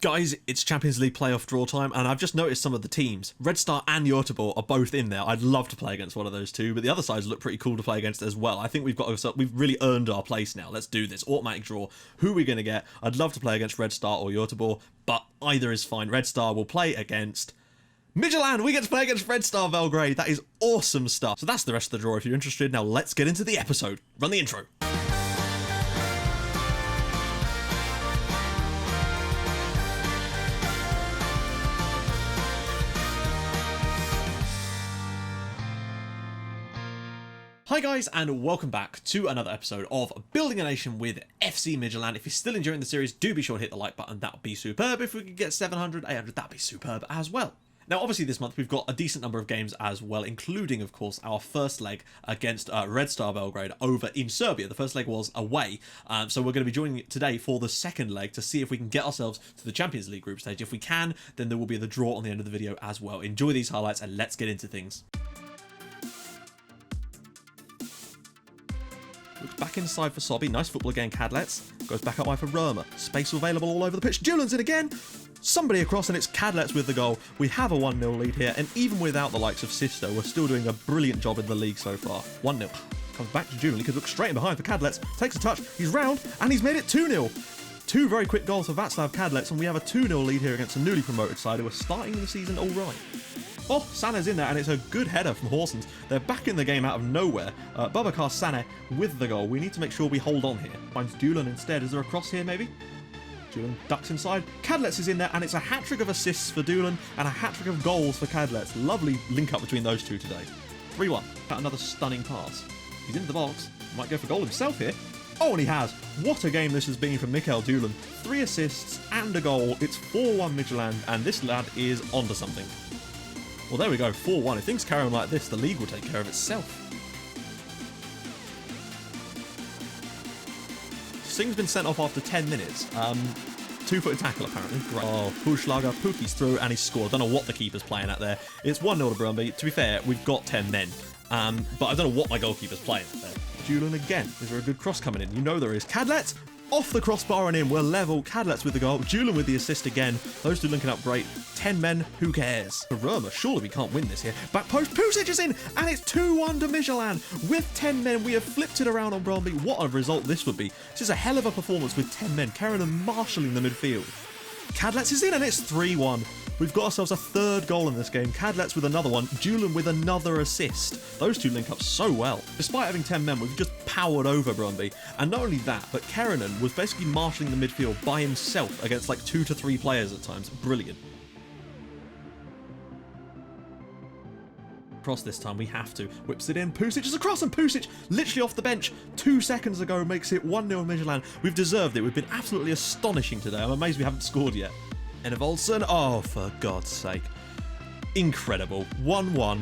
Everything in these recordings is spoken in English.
Guys, it's Champions League playoff draw time, and I've just noticed some of the teams. Red Star and Yortobor are both in there. I'd love to play against one of those two, but the other sides look pretty cool to play against as well. I think we've really earned our place now. Let's do this. Automatic draw. Who are we going to get? I'd love to play against Red Star or Yortobor, but either is fine. Red Star will play against Midtjylland. We get to play against Red Star Belgrade. That is awesome stuff. So that's the rest of the draw if you're interested. Now let's get into the episode. Run the intro. Hi guys, and welcome back to another episode of Building a Nation with FC Midtjylland. If you're still enjoying the series, do be sure to hit the like button. That would be superb. If we could get 700, 800, that'd be superb as well. Now, obviously this month we've got a decent number of games as well, including, of course, our first leg against Red Star Belgrade over in Serbia. The first leg was away, so we're going to be joining today for the second leg to see if we can get ourselves to the Champions League group stage. If we can, then there will be the draw on the end of the video as well. Enjoy these highlights and let's get into things. Looks back inside for Sobby. Nice football again, Cadlets. Goes back up wide for Roma. Space available all over the pitch. Julian's in again. Somebody across, and it's Cadlets with the goal. We have a 1-0 lead here, and even without the likes of Sisto, we're still doing a brilliant job in the league so far. 1-0. Comes back to Julian. He could look straight in behind for Cadlets. Takes a touch. He's round, and he's made it 2-0. Two very quick goals for Václav Cadlets, and we have a 2-0 lead here against a newly promoted side who are starting the season all right. Oh, Sané's in there, and it's a good header from Horsens. They're back in the game out of nowhere. Babacar Sané with the goal. We need to make sure we hold on here. Finds Dulan instead. Is there a cross here, maybe? Dulan ducks inside. Cadlets is in there, and it's a hat-trick of assists for Dulan and a hat-trick of goals for Cadlets. Lovely link-up between those two today. 3-1. Got another stunning pass. He's into the box. Might go for goal himself here. Oh, and he has. What a game this has been from Mikael Dulan. 3 assists and a goal. It's 4-1 Midtjylland, and this lad is onto something. Well, there we go, 4-1. If things carry on like this, the league will take care of itself. Singh's been sent off after 10 minutes. Two-footed tackle, apparently. Great. Oh, Pushlarger, Pookie's through, and he's scored. I don't know what the keeper's playing at there. It's 1-0 to Brumby. To be fair, we've got 10 men. But I don't know what my goalkeeper's playing at there. Julian again. Is there a good cross coming in? You know there is. Cadlets! Off the crossbar and in. We're level. Cadlets with the goal. Julian with the assist again. Those two linking up great. 10 men. Who cares? For Roma, surely we can't win this here. Back post. Pusic is in. And it's 2-1 to Midtjylland. With 10 men, we have flipped it around on Bromby. What a result this would be. This is a hell of a performance with 10 men. Carrying and marshalling the midfield. Cadlets is in and it's 3-1. We've got ourselves a third goal in this game. Cadlets with another one. Julian with another assist. Those two link up so well. Despite having 10 men, we've just powered over Brumby. And not only that, but Kerinen was basically marshalling the midfield by himself against like 2 to 3 players at times. Brilliant. Cross this time, we have to. Whips it in. Pusic is across, and Pusic, literally off the bench 2 seconds ago, makes it 1-0 Midtjylland. We've deserved it. We've been absolutely astonishing today. I'm amazed we haven't scored yet. Enevoldsen, oh, for God's sake. Incredible. 1-1.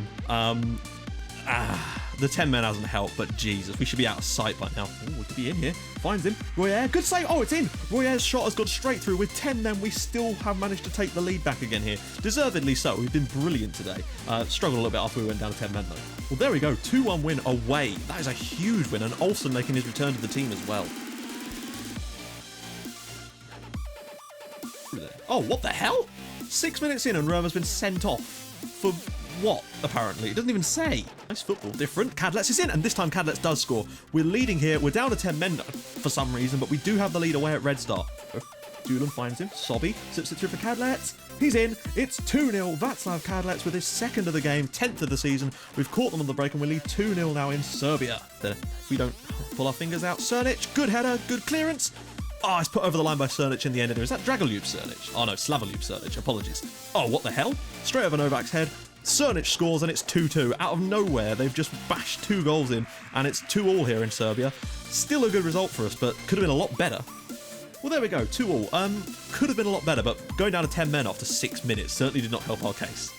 The 10 men hasn't helped, but Jesus, we should be out of sight by now. Oh, we could be in here. Finds him. Royer, good save. Oh, it's in. Royer's shot has gone straight through. With 10 men, we still have managed to take the lead back again here. Deservedly so. We've been brilliant today. Struggled a little bit after we went down to 10 men, though. Well, there we go. 2-1 win away. That is a huge win, and Olsen making his return to the team as well. Oh, what the hell? 6 minutes in and Roma's been sent off. For what, apparently? It doesn't even say. Nice football. Different. Cadlets is in, and this time Cadlets does score. We're leading here. We're down to 10 men for some reason, but we do have the lead away at Red Star. Julian finds him. Sobby sips it through for Cadlets. He's in. It's 2-0. Václav Cadlets with his second of the game, 10th of the season. We've caught them on the break, and we lead 2-0 now in Serbia. We don't pull our fingers out. Cernic, good header, good clearance. Oh, it's put over the line by Cernic in the end. Is that Dragoljub Cernic? Oh no, Slavoljub Cernic. Apologies. Oh, what the hell? Straight over Novak's head. Cernic scores and it's 2-2. Out of nowhere, they've just bashed 2 goals in, and it's 2-2 here in Serbia. Still a good result for us, but could have been a lot better. Well, there we go, 2-2. Could have been a lot better, but going down to 10 men after 6 minutes certainly did not help our case.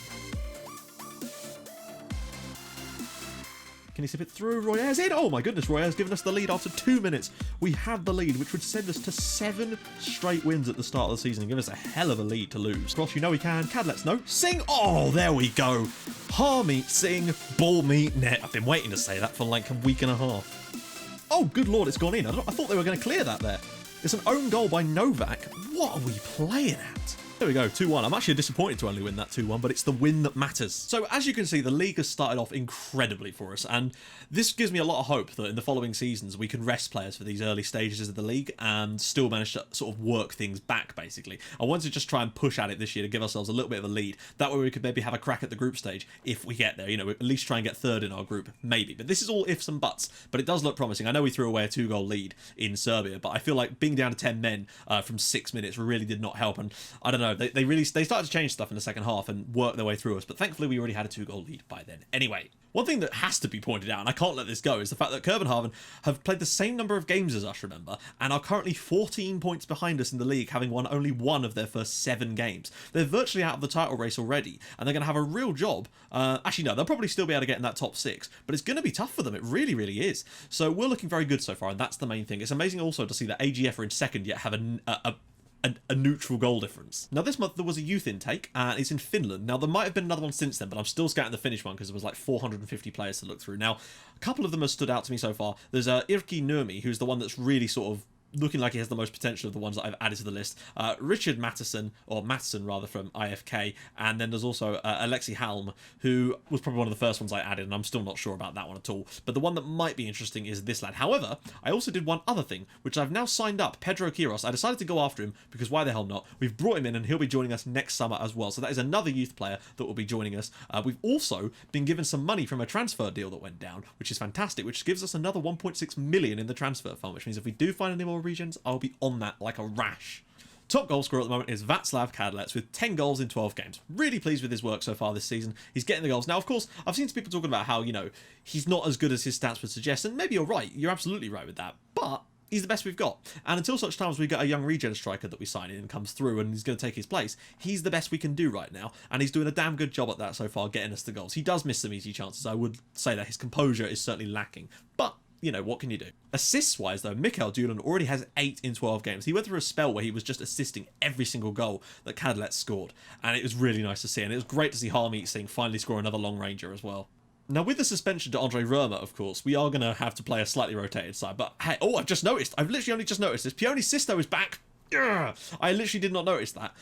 Can he sip it through? Royer's in. Oh my goodness, Royer's given us the lead after 2 minutes. We have the lead, which would send us to 7 straight wins at the start of the season and give us a hell of a lead to lose. Cross, you know we can. Cadlets, no. Singh. Oh, there we go. Harmeet, Singh, ball meet, net. I've been waiting to say that for like a week and a half. Oh, good lord, it's gone in. I thought they were going to clear that there. It's an own goal by Novak. What are we playing at? There we go, 2-1. I'm actually disappointed to only win that 2-1, but it's the win that matters. So as you can see, the league has started off incredibly for us, and this gives me a lot of hope that in the following seasons we can rest players for these early stages of the league and still manage to sort of work things back, basically. I wanted to just try and push at it this year to give ourselves a little bit of a lead. That way we could maybe have a crack at the group stage if we get there, you know, at least try and get third in our group, maybe. But this is all ifs and buts, but it does look promising. I know we threw away a 2-goal lead in Serbia, but I feel like being down to 10 men from 6 minutes really did not help, and I don't know, they started to change stuff in the second half and work their way through us, but thankfully we already had a 2-goal lead by then. Anyway, one thing that has to be pointed out, and I can't let this go, is the fact that Copenhagen have played the same number of games as us, remember, and are currently 14 points behind us in the league, having won only 1 of their first 7 games. They're virtually out of the title race already, and they're going to have a real job. Actually, no, they'll probably still be able to get in that top 6, but it's going to be tough for them. It really, really is. So we're looking very good so far, and that's the main thing. It's amazing also to see that AGF are in second, yet have a neutral goal difference. Now this month there was a youth intake and it's in Finland. Now there might have been another one since then, but I'm still scouting the Finnish one because there was like 450 players to look through. Now a couple of them have stood out to me so far. There's Irki Nurmi, who's the one that's really sort of looking like he has the most potential of the ones that I've added to the list. Richard Matteson, or Matteson rather, from IFK, and then there's also Alexi Halm, who was probably one of the first ones I added, and I'm still not sure about that one at all. But the one that might be interesting is this lad. However, I also did one other thing, which I've now signed up, Pedro Quiros. I decided to go after him, because why the hell not? We've brought him in, and he'll be joining us next summer as well. So that is another youth player that will be joining us. We've also been given some money from a transfer deal that went down, which is fantastic, which gives us another 1.6 million in the transfer fund, which means if we do find any more regions, I'll be on that like a rash. Top goal scorer at the moment is Václav Kadlec with 10 goals in 12 games. Really pleased with his work so far this season. He's getting the goals. Now, of course, I've seen some people talking about how, you know, he's not as good as his stats would suggest, and maybe you're right. You're absolutely right with that. But he's the best we've got. And until such time as we get a young regen striker that we sign in and comes through and he's going to take his place, he's the best we can do right now. And he's doing a damn good job at that so far, getting us the goals. He does miss some easy chances. I would say that his composure is certainly lacking. But you know, what can you do? Assists-wise, though, Mikael Dulan already has 8 in 12 games. He went through a spell where he was just assisting every single goal that Kadlec scored, and it was really nice to see, and it was great to see Harmeet Singh finally score another long ranger as well. Now, with the suspension to Andre Römer, of course, we are going to have to play a slightly rotated side, but hey, oh, I've literally only just noticed this. Pione Sisto is back. Ugh, I literally did not notice that.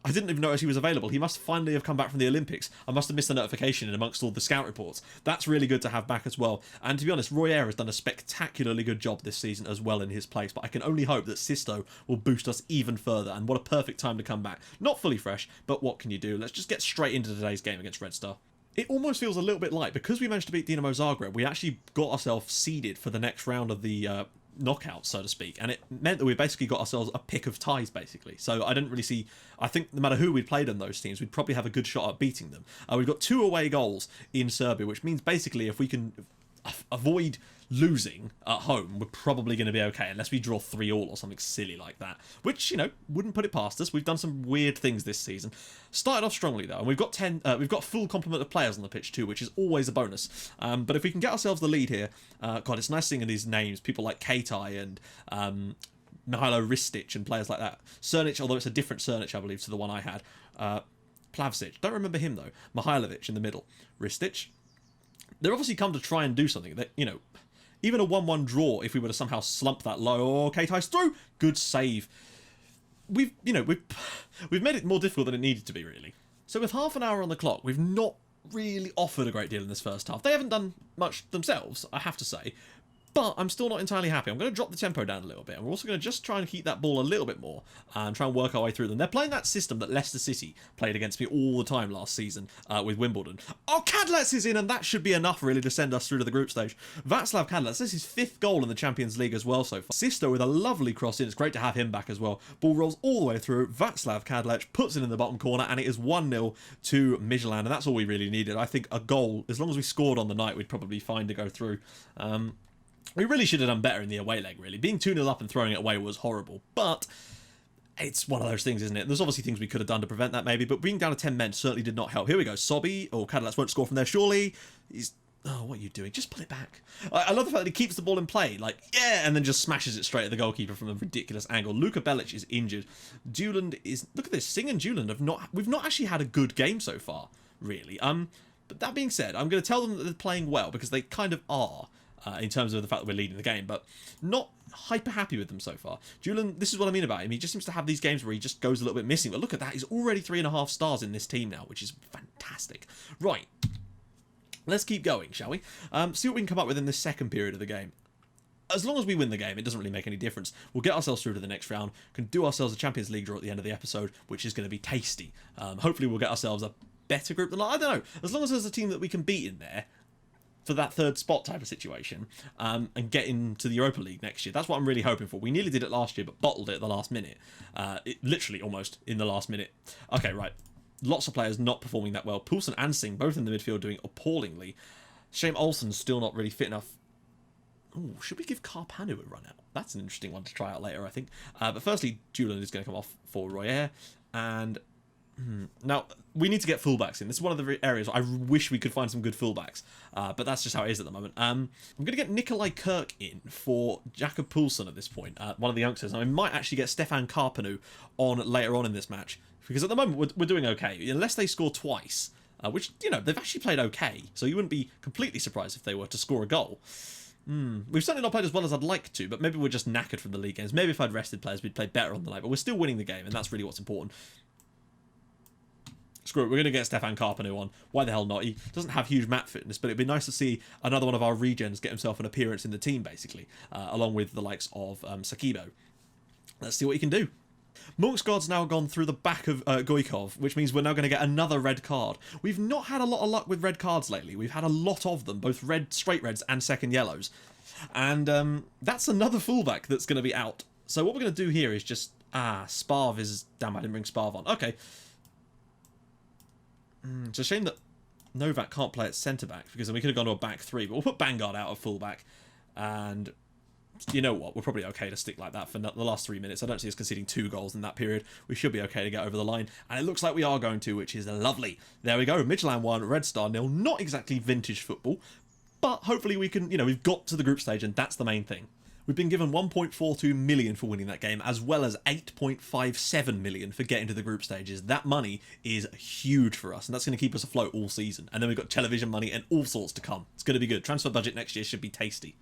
I didn't even notice he was available. He must finally have come back from the Olympics. I must have missed the notification in amongst all the scout reports. That's really good to have back as well. And to be honest, Roy Eyre has done a spectacularly good job this season as well in his place. But I can only hope that Sisto will boost us even further. And what a perfect time to come back. Not fully fresh, but what can you do? Let's just get straight into today's game against Red Star. It almost feels a little bit like, because we managed to beat Dinamo Zagreb, we actually got ourselves seeded for the next round of the knockout, so to speak, and it meant that we basically got ourselves a pick of ties, basically. So I didn't really see, I think no matter who we'd played on those teams, we'd probably have a good shot at beating them. We've got 2 away goals in Serbia, which means basically if we can avoid losing at home, we're probably going to be okay, unless we draw 3-3 or something silly like that, which, you know, wouldn't put it past us. We've done some weird things this season. Started off strongly though, and we've got we've got full complement of players on the pitch too, which is always a bonus. But if we can get ourselves the lead here, God, it's nice seeing these names, people like Keitai and Mihailo Ristic and players like that. Cernic, although it's a different Cernic, I believe, to the one I had. Plavsic, don't remember him though. Mihailovic in the middle. Ristic. They're obviously come to try and do something that, you know, even a 1-1 draw, if we were to somehow slump that low, oh, Keitai's through, good save. We've made it more difficult than it needed to be, really. So with half an hour on the clock, we've not really offered a great deal in this first half. They haven't done much themselves, I have to say. But I'm still not entirely happy. I'm going to drop the tempo down a little bit. And we're also going to just try and keep that ball a little bit more and try and work our way through them. They're playing that system that Leicester City played against me all the time last season with Wimbledon. Oh, Kadlec is in, and that should be enough, really, to send us through to the group stage. Václav Kadlec, this is his 5th goal in the Champions League as well so far. Sisto with a lovely cross in. It's great to have him back as well. Ball rolls all the way through. Václav Kadlec puts it in the bottom corner, and it is 1-0 to Midtjylland, and that's all we really needed. I think a goal, as long as we scored on the night, we'd probably be fine to go through. We really should have done better in the away leg, really. Being 2-0 up and throwing it away was horrible, but it's one of those things, isn't it? There's obviously things we could have done to prevent that, maybe, but being down to 10 men certainly did not help. Here we go. Sobby, or Kadlec won't score from there, surely. He's... Oh, what are you doing? Just put it back. I love the fact that he keeps the ball in play, like, yeah, and then just smashes it straight at the goalkeeper from a ridiculous angle. Luka Belic is injured. Duland is... Look at this. Singh and Duland have not... We've not actually had a good game so far, really. But that being said, I'm going to tell them that they're playing well, because they kind of are. In terms of the fact that we're leading the game, but not hyper happy with them so far. Julian, this is what I mean about him. He just seems to have these games where he just goes a little bit missing. But look at that. He's already 3.5 stars in this team now, which is fantastic. Right. Let's keep going, shall we? See what we can come up with in this second period of the game. As long as we win the game, it doesn't really make any difference. We'll get ourselves through to the next round, can do ourselves a Champions League draw at the end of the episode, which is going to be tasty. Hopefully we'll get ourselves a better group than, I don't know, as long as there's a team that we can beat in there for that third spot type of situation, and get into the Europa League next year. That's what I'm really hoping for. We nearly did it last year, but bottled it at the last minute. Literally almost in the last minute. Okay, right. Lots of players not performing that well. Poulsen and Singh, both in the midfield, doing appallingly. Shame Olsen's still not really fit enough. Ooh, should we give Carpanu a run out? That's an interesting one to try out later, I think. But firstly, Julian is going to come off for Royer. And now, we need to get fullbacks in. This is one of the areas I wish we could find some good fullbacks. But that's just how it is at the moment. I'm going to get Nikolai Kirk in for Jakob Poulsen at this point. One of the youngsters. And I might actually get Stefan Carpanu on later on in this match. Because at the moment, we're doing okay. Unless they score twice. Which, you know, they've actually played okay. So you wouldn't be completely surprised if they were to score a goal. We've certainly not played as well as I'd like to, but maybe we're just knackered from the league games. Maybe if I'd rested players, we'd play better on the night, but we're still winning the game, and that's really what's important. Screw it, we're going to get Stefan Carpanu on. Why the hell not? He doesn't have huge map fitness, but it'd be nice to see another one of our regens get himself an appearance in the team, basically, along with the likes of Sakibo. Let's see what he can do. Munksgaard's now gone through the back of Goikov, which means we're now going to get another red card. We've not had a lot of luck with red cards lately. We've had a lot of them, both red, straight reds and second yellows. And that's another fullback that's going to be out. So what we're going to do here is just... Sparv is... Damn, I didn't bring Sparv on. Okay. It's a shame that Novak can't play at centre-back, because then we could have gone to a back three. But we'll put Bangard out of fullback. And... you know what, we're probably okay to stick like that for the last 3 minutes. I don't see us conceding 2 goals in that period. We should be okay to get over the line, and it looks like we are going to, which is lovely. There we go, Midtjylland 1, Red Star 0. Not exactly vintage football, but hopefully we can, you know, we've got to the group stage, and that's the main thing. We've been given 1.42 million for winning that game, as well as 8.57 million for getting to the group stages. That money is huge for us, and that's going to keep us afloat all season. And then we've got television money and all sorts to come. It's going to be good. Transfer budget next year should be tasty.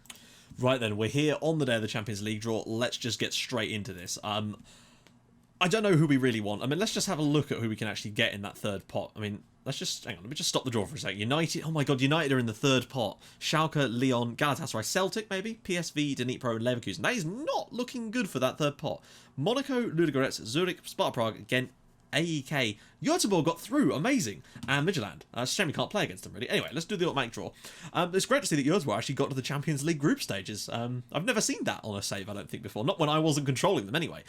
Right then, we're here on the day of the Champions League draw. Let's just get straight into this. I don't know who we really want. I mean, let's just have a look at who we can actually get in that third pot. I mean, let's just... hang on, let me just stop the draw for a sec. United... oh my god, United are in the third pot. Schalke, Lyon, Galatasaray, Celtic, maybe? PSV, Dnipro, and Leverkusen. That is not looking good for that third pot. Monaco, Ludogorets, Zurich, Sparta Prague, Ghent, AEK. Göteborg got through, amazing. And Midtjylland. It's a shame we can't play against them, really. Anyway, let's do the automatic draw. It's great to see that Göteborg actually got to the Champions League group stages. I've never seen that on a save, I don't think, before. Not when I wasn't controlling them, anyway.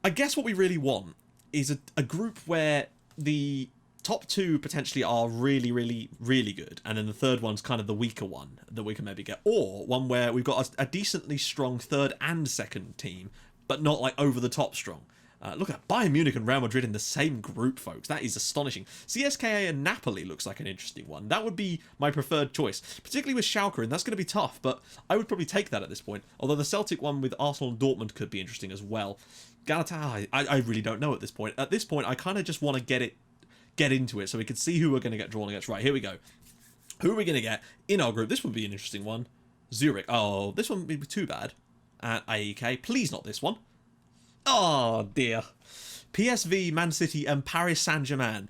I guess what we really want is a group where the top 2 potentially are really, really, really good, and then the third one's kind of the weaker one that we can maybe get. Or one where we've got a decently strong third and second team, but not like over the top strong. Look at that, Bayern Munich and Real Madrid in the same group, folks. That is astonishing. CSKA and Napoli looks like an interesting one. That would be my preferred choice, particularly with Schalke, and that's going to be tough, but I would probably take that at this point. Although the Celtic one with Arsenal and Dortmund could be interesting as well. Galatasaray, I really don't know at this point. At this point, I kind of just want to get into it so we can see who we're going to get drawn against. Right, here we go. Who are we going to get in our group? This would be an interesting one. Zurich. Oh, this one would be too bad. AEK. Please not this one. Oh, dear. PSV, Man City, and Paris Saint-Germain.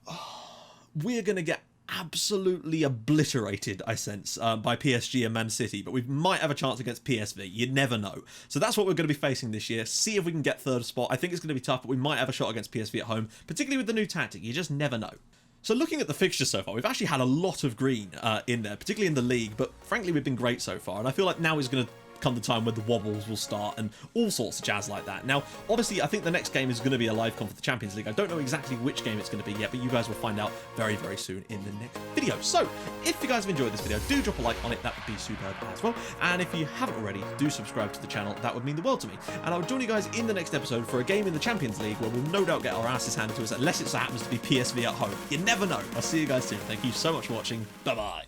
Oh, we're going to get absolutely obliterated, I sense, by PSG and Man City, but we might have a chance against PSV. You never know. So that's what we're going to be facing this year. See if we can get third spot. I think it's going to be tough, but we might have a shot against PSV at home, particularly with the new tactic. You just never know. So looking at the fixtures so far, we've actually had a lot of green in there, particularly in the league, but frankly, we've been great so far, and I feel like now is going to come the time where the wobbles will start and all sorts of jazz like that. Now, obviously, I think the next game is going to be a live con for the Champions League. I don't know exactly which game it's going to be yet, but you guys will find out very, very soon in the next video. So, if you guys have enjoyed this video, do drop a like on it. That would be superb as well. And if you haven't already, do subscribe to the channel. That would mean the world to me. And I'll join you guys in the next episode for a game in the Champions League where we'll no doubt get our asses handed to us, unless it happens to be PSV at home. You never know. I'll see you guys soon. Thank you so much for watching. Bye-bye.